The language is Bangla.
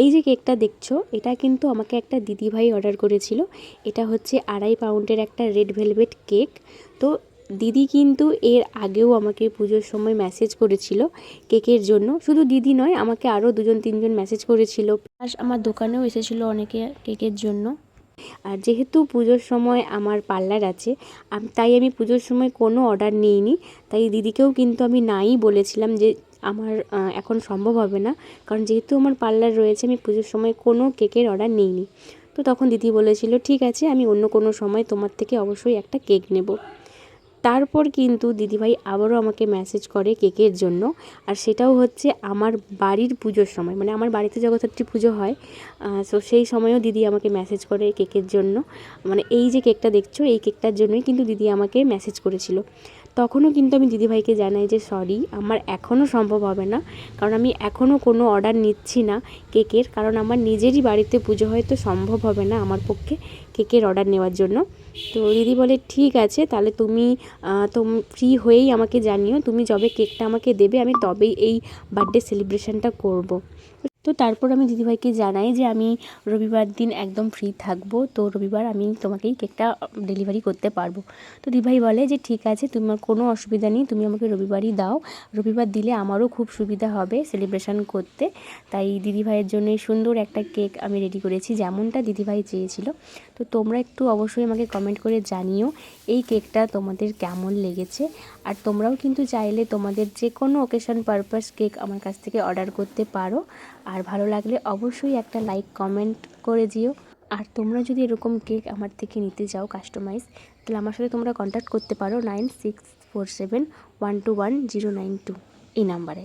এই যে কেকটা দেখছো, এটা কিন্তু আমাকে একটা দিদিভাই অর্ডার করেছিল। এটা হচ্ছে 2.5 পাউন্ডের একটা রেড ভেলভেট কেক। তো দিদি কিন্তু এর আগেও আমাকে পুজোর সময় মেসেজ করেছিল কেকের জন্য। শুধু দিদি নয়, আমাকে আরও 2-3জন মেসেজ করেছিল, প্লাস আমার দোকানেও এসেছিলো অনেকে কেকের জন্য। আর যেহেতু পুজোর সময় আমার পার্লার আছে, তাই আমি পুজোর সময় কোনো অর্ডার নিইনি। তাই দিদিকেও কিন্তু আমি নাই বলেছিলাম যে আমার এখন সম্ভব হবে না, কারণ যেহেতু আমার পার্লার রয়েছে আমি পুজোর সময় কোনো কেকের অর্ডার নিইনি। তো তখন দিদি বলেছিল ঠিক আছে, আমি অন্য কোনো সময় তোমার থেকে অবশ্যই একটা কেক নেব। তারপর কিন্তু দিদিভাই আবারও আমাকে মেসেজ করে কেকের জন্য, আর সেটাও হচ্ছে আমার বাড়ির পুজোর সময়, মানে আমার বাড়িতে জগদ্ধাত্রী পুজো হয়। সো সেই সময়ও দিদি আমাকে মেসেজ করে কেকের জন্য। মানে এই যে কেকটা দেখছো, এই কেকটার জন্যই কিন্তু দিদি আমাকে মেসেজ করেছিল। তখনও কিন্তু আমি দিদিভাইকে জানাই যে সরি, আমার এখনও সম্ভব হবে না, কারণ আমি এখনও কোনো অর্ডার নিচ্ছি না কেকের, কারণ আমার নিজেরই বাড়িতে পুজো হয়, তো সম্ভব হবে না আমার পক্ষে কেকের অর্ডার নেওয়ার জন্য। তো দিদি বলে ঠিক আছে, তাহলে তুমি ফ্রি হয়েই আমাকে জানিও, তুমি যবে কেকটা আমাকে দেবে আমি তবেই এই বার্থডে সেলিব্রেশনটা করব। তো তারপর আমি দিদিভাইকে জানাই যে আমি রবিবার দিন একদম ফ্রি থাকবো, তো রবিবার আমি তোমাকেই কেকটা ডেলিভারি করতে পারবো। তো দিদিভাই বলে যে ঠিক আছে, তোমার কোনো অসুবিধা নেই, তুমি আমাকে রবিবারই দাও, রবিবার দিলে আমারও খুব সুবিধা হবে সেলিব্রেশন করতে। তাই দিদিভাইয়ের জন্য সুন্দর একটা কেক আমি রেডি করেছি, যেমনটা দিদিভাই চেয়েছিল। তো তোমরা একটু অবশ্যই আমাকে কমেন্ট করে জানিও এই কেকটা তোমাদের কেমন লেগেছে। আর তোমরাও কিন্তু চাইলে তোমাদের যে কোনো অকেশন পারপাস কেক আমার কাছ থেকে অর্ডার করতে পারো। আর ভালো লাগলে অবশ্যই একটা লাইক কমেন্ট করে দিও। আর তোমরা যদি এরকম কেক আমার থেকে নিতে চাও কাস্টমাইজ, তাহলে আমার সাথে তোমরা কন্ট্যাক্ট করতে পারো 9647121092 এই নাম্বারে।